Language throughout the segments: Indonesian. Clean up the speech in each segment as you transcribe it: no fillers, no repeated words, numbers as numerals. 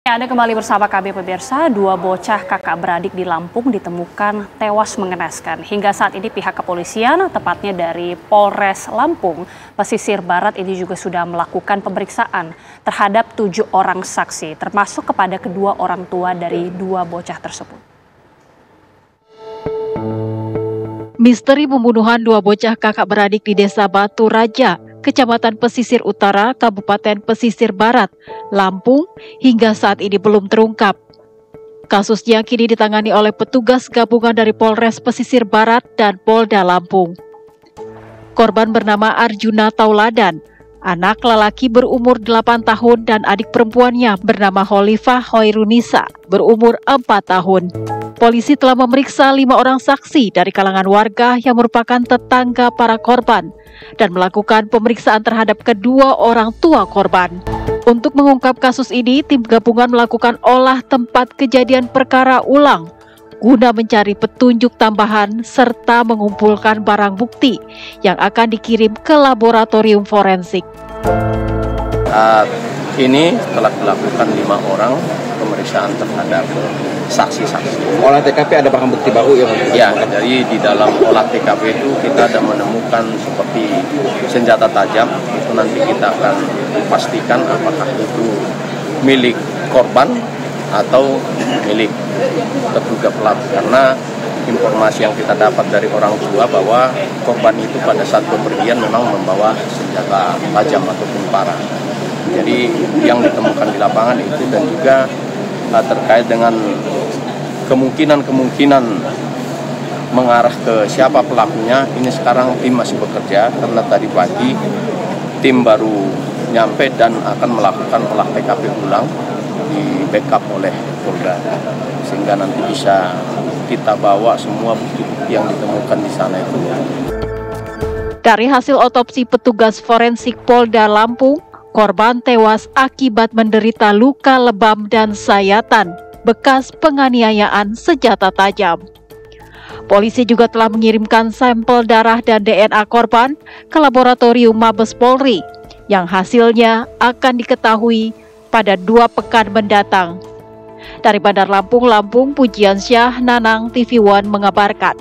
Anda kembali bersama kami pemirsa, dua bocah kakak beradik di Lampung ditemukan tewas mengenaskan. Hingga saat ini pihak kepolisian, tepatnya dari Polres Lampung, pesisir barat ini juga sudah melakukan pemeriksaan terhadap 7 orang saksi, termasuk kepada kedua orang tua dari dua bocah tersebut. Misteri pembunuhan dua bocah kakak beradik di Desa Batu Raja, Kecamatan Pesisir Utara, Kabupaten Pesisir Barat, Lampung, hingga saat ini belum terungkap. Kasusnya kini ditangani oleh petugas gabungan dari Polres Pesisir Barat dan Polda Lampung. Korban bernama Arjuna Tauladan, anak lelaki berumur 8 tahun dan adik perempuannya bernama Khalifah Hoirunisa berumur 4 tahun. Polisi telah memeriksa 5 orang saksi dari kalangan warga yang merupakan tetangga para korban dan melakukan pemeriksaan terhadap kedua orang tua korban. Untuk mengungkap kasus ini, tim gabungan melakukan olah tempat kejadian perkara ulang guna mencari petunjuk tambahan serta mengumpulkan barang bukti yang akan dikirim ke laboratorium forensik. Saat ini telah dilakukan 5 orang pemeriksaan terhadap saksi-saksi. Olah TKP ada barang bukti baru yang ya, jadi di dalam olah TKP itu kita ada menemukan seperti senjata tajam. Itu nanti kita akan pastikan apakah itu milik korban atau milik terduga pelaku, karena informasi yang kita dapat dari orang tua bahwa korban itu pada saat bepergian memang membawa senjata tajam ataupun parang. Jadi yang ditemukan di lapangan itu, dan juga terkait dengan kemungkinan mengarah ke siapa pelakunya, ini sekarang tim masih bekerja karena tadi pagi tim baru nyampe dan akan melakukan olah TKP ulang di backup oleh Polda, sehingga nanti bisa kita bawa semua bukti yang ditemukan di sana itu. Dari hasil otopsi petugas forensik Polda Lampung, korban tewas akibat menderita luka lebam dan sayatan bekas penganiayaan senjata tajam. Polisi juga telah mengirimkan sampel darah dan DNA korban ke laboratorium Mabes Polri yang hasilnya akan diketahui pada 2 pekan mendatang. Dari Bandar Lampung, Pujiansyah, Nanang, TV One mengabarkan.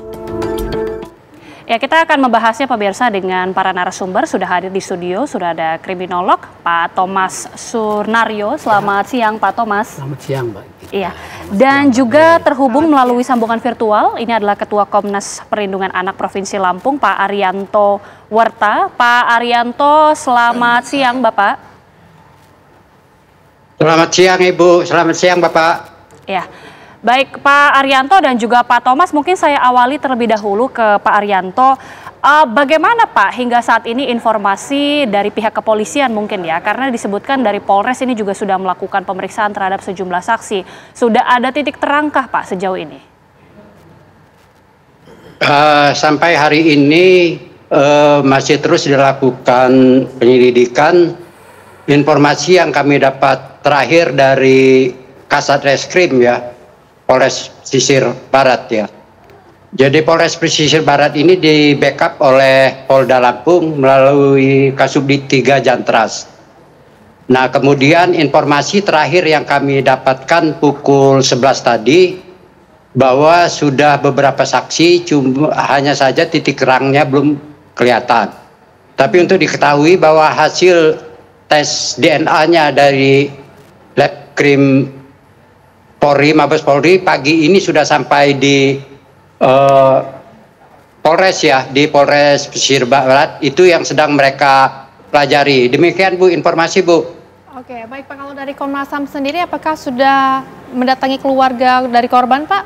Ya, kita akan membahasnya pemirsa dengan para narasumber. Sudah hadir di studio, sudah ada kriminolog Pak Thomas Surnario. Selamat siang Pak Thomas. Selamat siang Mbak. Iya, dan juga terhubung melalui sambungan virtual, ini adalah Ketua Komnas Perlindungan Anak Provinsi Lampung, Pak Arianto Werta. Pak Arianto, selamat siang Bapak. Selamat siang Ibu, selamat siang Bapak. Ya. Baik Pak Arianto dan juga Pak Thomas, mungkin saya awali terlebih dahulu ke Pak Arianto. Bagaimana Pak hingga saat ini informasi dari pihak kepolisian mungkin ya, karena disebutkan dari Polres ini juga sudah melakukan pemeriksaan terhadap sejumlah saksi. Sudah ada titik terangkah Pak sejauh ini? Sampai hari ini masih terus dilakukan penyelidikan. Informasi yang kami dapat terakhir dari Kasat Reskrim ya, Polres Pesisir Barat ya. Jadi Polres Pesisir Barat ini di backup oleh Polda Lampung melalui Kasubdit 3 Jantras. Nah, kemudian informasi terakhir yang kami dapatkan pukul 11 tadi bahwa sudah beberapa saksi, cuma hanya saja titik terangnya belum kelihatan. Tapi untuk diketahui bahwa hasil tes DNA-nya dari Lab Krim Polri, Mabes Polri pagi ini sudah sampai di Polres ya, di Polres Pesisir Barat, itu yang sedang mereka pelajari. Demikian Bu, informasi Bu. Oke, baik Pak, kalau dari Komnas HAM sendiri apakah sudah mendatangi keluarga dari korban Pak?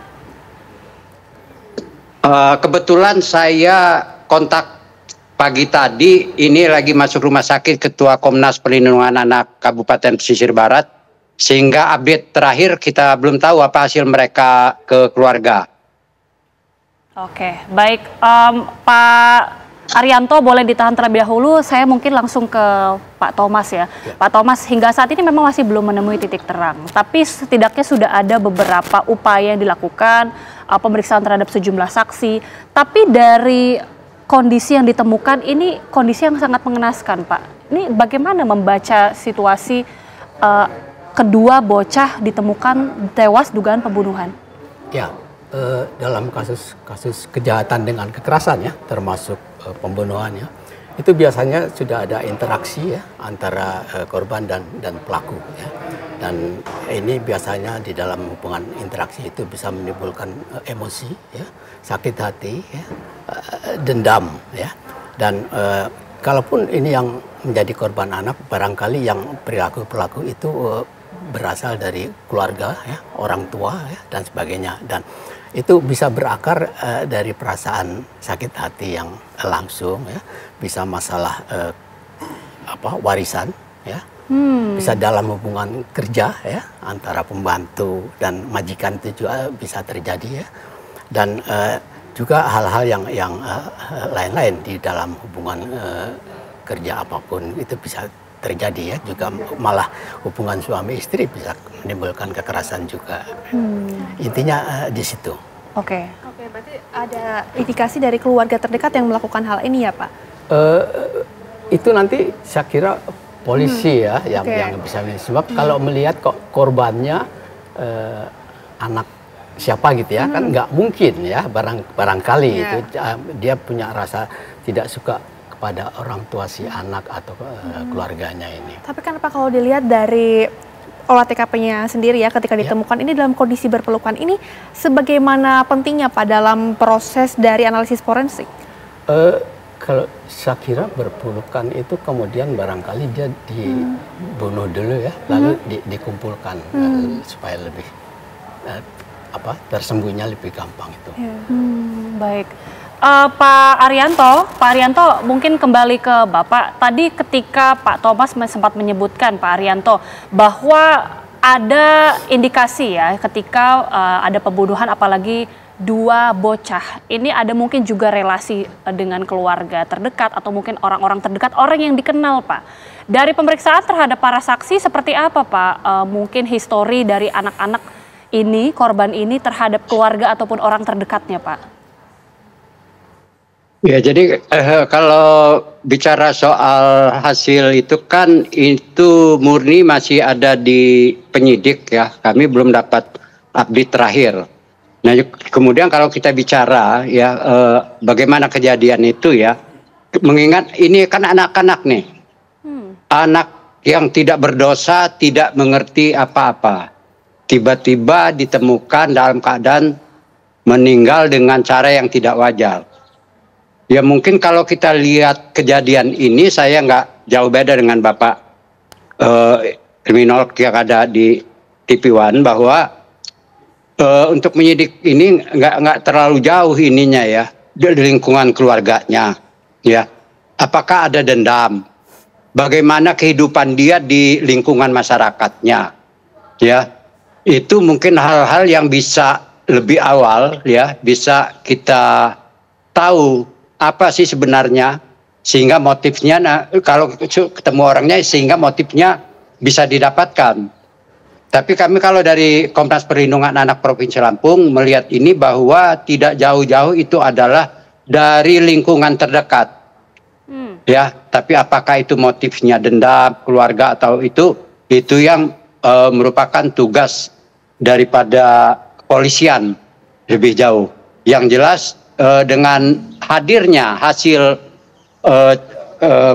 Kebetulan saya kontak pagi tadi, ini lagi masuk rumah sakit Ketua Komnas Perlindungan Anak Kabupaten Pesisir Barat, sehingga update terakhir kita belum tahu apa hasil mereka ke keluarga. Oke, baik Pak Arianto boleh ditahan terlebih dahulu, saya mungkin langsung ke Pak Thomas ya. Pak Thomas, hingga saat ini memang masih belum menemui titik terang, tapi setidaknya sudah ada beberapa upaya yang dilakukan, pemeriksaan terhadap sejumlah saksi, tapi dari kondisi yang ditemukan ini kondisi yang sangat mengenaskan Pak. Ini bagaimana membaca situasi kedua bocah ditemukan tewas dugaan pembunuhan? Ya, dalam kasus kejahatan dengan kekerasan ya, termasuk pembunuhan ya, itu biasanya sudah ada interaksi ya antara korban dan pelaku ya. Dan ini biasanya di dalam hubungan interaksi itu bisa menimbulkan emosi ya, sakit hati ya, dendam ya. Dan kalaupun ini yang menjadi korban anak, barangkali yang perilaku itu berasal dari keluarga ya, orang tua ya, dan sebagainya. Dan itu bisa berakar dari perasaan sakit hati yang langsung ya, bisa masalah warisan ya, bisa dalam hubungan kerja ya antara pembantu dan majikan itu juga bisa terjadi ya, dan juga hal-hal yang lain-lain di dalam hubungan kerja apapun itu bisa terjadi ya, juga malah hubungan suami istri bisa menimbulkan kekerasan juga. Intinya di situ. Oke, berarti ada indikasi dari keluarga terdekat yang melakukan hal ini ya Pak? Itu nanti saya kira polisi ya yang bisa, sebab kalau melihat kok korbannya anak siapa gitu ya, kan nggak mungkin ya, barangkali itu dia punya rasa tidak suka pada orang tua si anak atau keluarganya ini. Tapi kan Pak, kalau dilihat dari olah TKP-nya sendiri ya, ketika ditemukan ini dalam kondisi berpelukan, ini sebagaimana pentingnya Pak dalam proses dari analisis forensik? Kalau saya kira berpelukan itu kemudian barangkali dia dibunuh dulu ya, lalu dikumpulkan supaya lebih tersembunyinya lebih gampang itu. Baik. Pak Arianto, mungkin kembali ke Bapak. Tadi ketika Pak Thomas sempat menyebutkan, Pak Arianto, bahwa ada indikasi ya ketika ada pembunuhan, apalagi dua bocah. Ini ada mungkin juga relasi dengan keluarga terdekat atau mungkin orang-orang terdekat, orang yang dikenal, Pak. Dari pemeriksaan terhadap para saksi seperti apa, Pak? Mungkin histori dari anak-anak ini, korban ini terhadap keluarga ataupun orang terdekatnya, Pak? Ya, jadi kalau bicara soal hasil itu kan itu murni masih ada di penyidik ya. Kami belum dapat update terakhir. Nah, kemudian kalau kita bicara ya bagaimana kejadian itu ya, mengingat ini kan anak-anak nih, anak yang tidak berdosa, tidak mengerti apa-apa, tiba-tiba ditemukan dalam keadaan meninggal dengan cara yang tidak wajar. Ya mungkin kalau kita lihat kejadian ini, saya nggak jauh beda dengan Bapak kriminolog yang ada di TV One, bahwa untuk menyidik ini nggak terlalu jauh ininya ya, di lingkungan keluarganya ya. Apakah ada dendam? Bagaimana kehidupan dia di lingkungan masyarakatnya ya. Itu mungkin hal-hal yang bisa lebih awal ya, bisa kita tahu apa sih sebenarnya, sehingga motifnya kalau ketemu orangnya sehingga motifnya bisa didapatkan. Tapi kami kalau dari Komnas Perlindungan Anak Provinsi Lampung melihat ini bahwa tidak jauh-jauh itu adalah dari lingkungan terdekat. Ya, tapi apakah itu motifnya dendam, keluarga atau itu yang merupakan tugas daripada kepolisian lebih jauh. Yang jelas dengan hadirnya hasil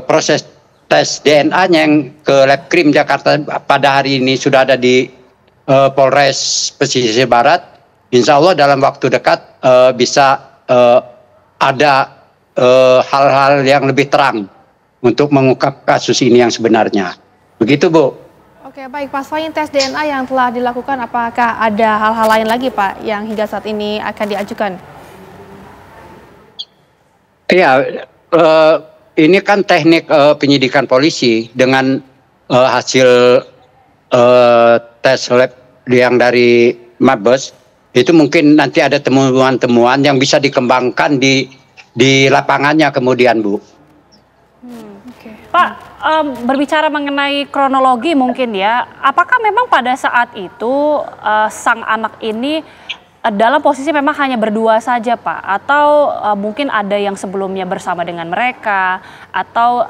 proses tes DNA-nya yang ke Lab Krim Jakarta pada hari ini sudah ada di Polres Pesisir Barat, insya Allah dalam waktu dekat bisa ada hal-hal yang lebih terang untuk mengungkap kasus ini yang sebenarnya. Begitu, Bu. Oke, baik Pak. Selain tes DNA yang telah dilakukan, apakah ada hal-hal lain lagi Pak yang hingga saat ini akan diajukan? Iya, ini kan teknik penyidikan polisi dengan hasil tes lab yang dari Mabes, itu mungkin nanti ada temuan-temuan yang bisa dikembangkan di lapangannya kemudian, Bu. Pak, berbicara mengenai kronologi mungkin ya, apakah memang pada saat itu sang anak ini dalam posisi memang hanya berdua saja, Pak? Atau mungkin ada yang sebelumnya bersama dengan mereka, atau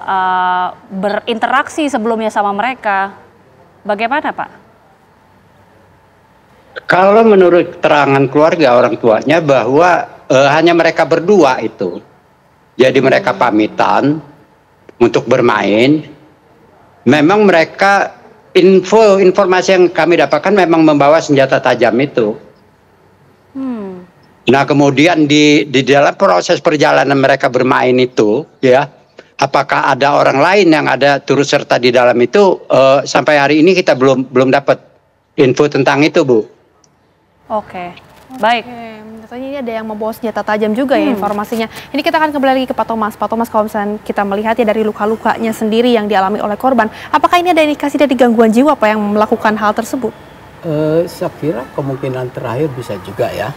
berinteraksi sebelumnya sama mereka? Bagaimana, Pak? Kalau menurut keterangan keluarga orang tuanya bahwa hanya mereka berdua itu. Jadi mereka pamitan untuk bermain. Memang mereka informasi yang kami dapatkan memang membawa senjata tajam itu. Nah kemudian di dalam proses perjalanan mereka bermain itu, ya, apakah ada orang lain yang ada turut serta di dalam itu? Sampai hari ini kita belum dapat info tentang itu, Bu. Oke, baik. Katanya ini ada yang membawa senjata tajam juga ya informasinya. Ini kita akan kembali lagi ke Pak Thomas. Pak Thomas, kalau misalnya kita melihat ya dari luka-lukanya sendiri yang dialami oleh korban, apakah ini ada indikasi dari gangguan jiwa Pak yang melakukan hal tersebut? Saya kira kemungkinan terakhir bisa juga ya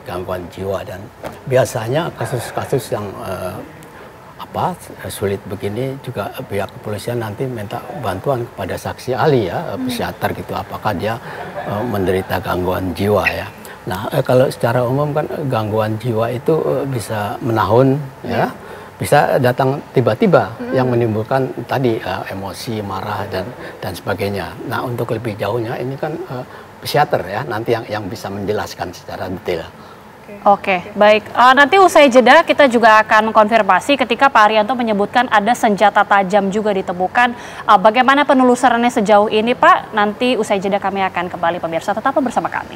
gangguan jiwa, dan biasanya kasus-kasus yang sulit begini juga pihak kepolisian nanti minta bantuan kepada saksi ahli ya, psikiater gitu, apakah dia menderita gangguan jiwa ya. Nah kalau secara umum kan gangguan jiwa itu bisa menahun ya, bisa datang tiba-tiba yang menimbulkan tadi emosi, marah dan sebagainya. Nah untuk lebih jauhnya ini kan psikiater ya nanti yang bisa menjelaskan secara detail. Oke, baik. Nanti usai jeda kita juga akan mengkonfirmasi ketika Pak Arianto menyebutkan ada senjata tajam juga ditemukan. Bagaimana penelusurannya sejauh ini Pak? Nanti usai jeda kami akan kembali pemirsa. Tetaplah bersama kami.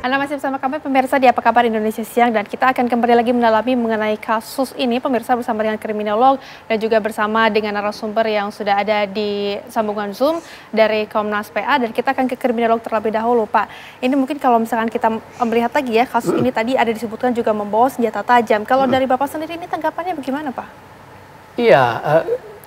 Anda masih bersama kami pemirsa di Apa Kabar Indonesia Siang, dan kita akan kembali lagi mendalami mengenai kasus ini pemirsa bersama dengan kriminolog dan juga bersama dengan narasumber yang sudah ada di sambungan Zoom dari Komnas PA, dan kita akan ke kriminolog terlebih dahulu Pak. Ini mungkin kalau misalkan kita melihat lagi ya, kasus ini tadi ada disebutkan juga membawa senjata tajam. Kalau dari Bapak sendiri ini tanggapannya bagaimana Pak? Iya,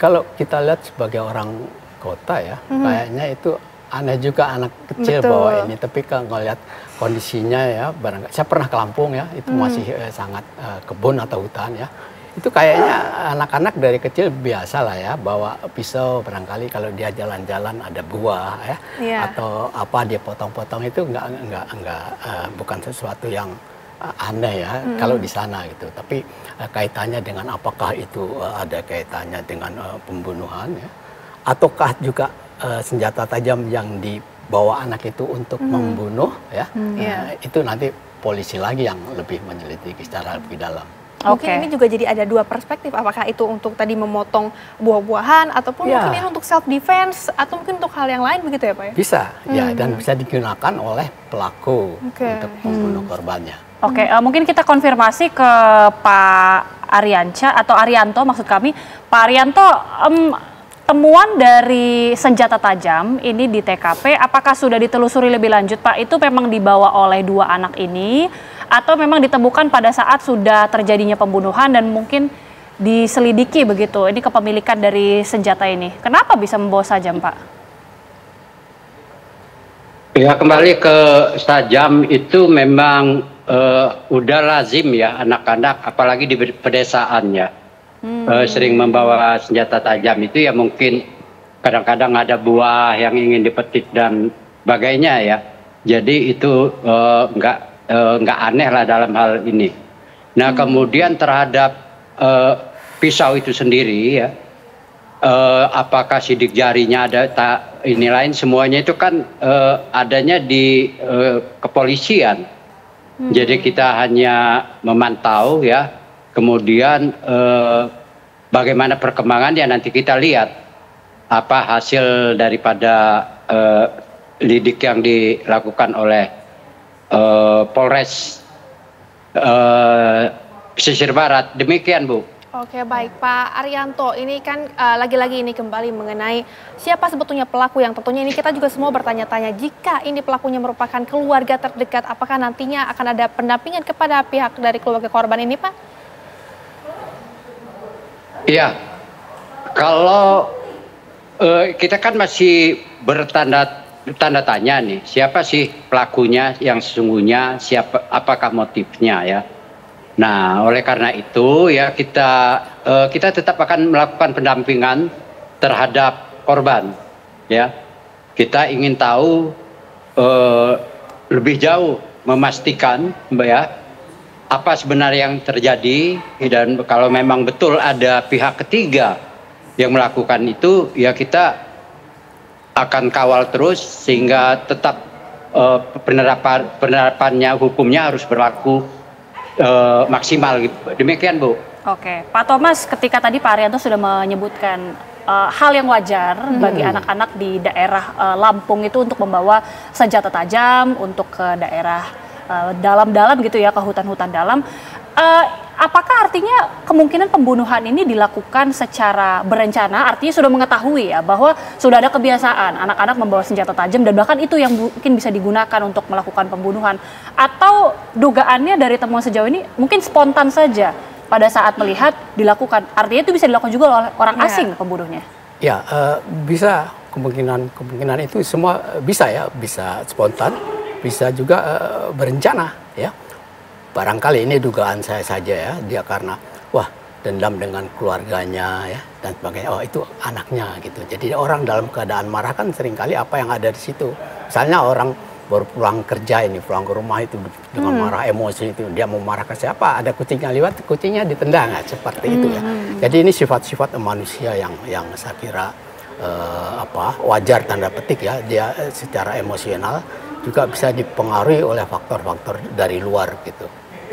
kalau kita lihat sebagai orang kota ya, kayaknya itu aneh juga anak kecil bawa ini, tapi kalau ngelihat kondisinya ya, barangkali saya pernah ke Lampung ya, itu masih sangat kebun atau hutan ya, itu kayaknya anak-anak dari kecil biasa lah ya bawa pisau, barangkali kalau dia jalan-jalan ada buah ya, atau apa dia potong-potong, itu bukan sesuatu yang aneh ya kalau di sana gitu, tapi kaitannya dengan apakah itu ada kaitannya dengan pembunuhan ya, ataukah juga senjata tajam yang dibawa anak itu untuk membunuh ya, itu nanti polisi lagi yang lebih menyelidiki secara lebih dalam. Mungkin ini juga jadi ada dua perspektif, apakah itu untuk tadi memotong buah-buahan ataupun mungkin ini untuk self defense atau mungkin untuk hal yang lain begitu ya Pak ya? Bisa ya, dan bisa digunakan oleh pelaku untuk membunuh korbannya. Oke, mungkin kita konfirmasi ke Pak Arianca atau Arianto maksud kami. Pak Arianto, temuan dari senjata tajam ini di TKP, apakah sudah ditelusuri lebih lanjut Pak? Itu memang dibawa oleh dua anak ini atau memang ditemukan pada saat sudah terjadinya pembunuhan dan mungkin diselidiki begitu, ini kepemilikan dari senjata ini. Kenapa bisa membawa tajam Pak? Ya kembali ke tajam itu memang udah lazim ya anak-anak, apalagi di pedesaan ya. Sering membawa senjata tajam itu ya, mungkin kadang-kadang ada buah yang ingin dipetik dan sebagainya ya. Jadi itu nggak aneh lah dalam hal ini. Nah kemudian terhadap pisau itu sendiri ya, apakah sidik jarinya ada ini lain, semuanya itu kan adanya di kepolisian. Jadi kita hanya memantau ya. Kemudian bagaimana perkembangannya nanti kita lihat apa hasil daripada lidik yang dilakukan oleh Polres Pesisir Barat. Demikian Bu. Oke baik Pak Arianto, ini kan lagi-lagi ini kembali mengenai siapa sebetulnya pelaku, yang tentunya ini kita juga semua bertanya-tanya, jika ini pelakunya merupakan keluarga terdekat, apakah nantinya akan ada pendampingan kepada pihak dari keluarga korban ini Pak? Iya, kalau kita kan masih tanda tanya nih, siapa sih pelakunya yang sesungguhnya, apakah motifnya ya. Nah, oleh karena itu ya kita tetap akan melakukan pendampingan terhadap korban ya. Kita ingin tahu lebih jauh, memastikan ya apa sebenarnya yang terjadi, dan kalau memang betul ada pihak ketiga yang melakukan itu ya kita akan kawal terus sehingga tetap penerapannya hukumnya harus berlaku maksimal. Demikian, Bu. Oke, Pak Thomas, ketika tadi Pak Arianto sudah menyebutkan hal yang wajar bagi anak-anak di daerah Lampung itu untuk membawa senjata tajam untuk ke daerah dalam-dalam gitu ya, ke hutan-hutan dalam. Apakah artinya kemungkinan pembunuhan ini dilakukan secara berencana, artinya sudah mengetahui ya bahwa sudah ada kebiasaan anak-anak membawa senjata tajam dan bahkan itu yang mungkin bisa digunakan untuk melakukan pembunuhan, atau dugaannya dari temuan sejauh ini mungkin spontan saja pada saat melihat dilakukan, artinya itu bisa dilakukan juga oleh orang asing pembunuhnya? Ya, bisa, kemungkinan itu semua bisa ya, bisa spontan, bisa juga berencana ya. Barangkali ini dugaan saya saja ya, dia karena wah dendam dengan keluarganya ya dan sebagainya. Oh itu anaknya gitu. Jadi orang dalam keadaan marah kan seringkali apa yang ada di situ. Misalnya orang baru pulang kerja ini, pulang ke rumah itu dengan marah, emosi itu, dia mau marah ke siapa? Ada kucingnya lewat, kucingnya ditendang, seperti itu ya. Jadi ini sifat-sifat manusia yang saya kira wajar tanda petik ya, dia secara emosional juga bisa dipengaruhi oleh faktor-faktor dari luar gitu.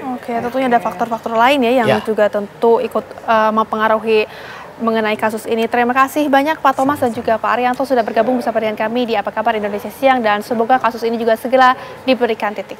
Oke, tentunya ada faktor-faktor lain ya yang juga tentu ikut mempengaruhi mengenai kasus ini. Terima kasih banyak Pak Thomas dan juga Pak Arianto sudah bergabung bersama dengan kami di Apa Kabar Indonesia Siang, dan semoga kasus ini juga segera diberikan titik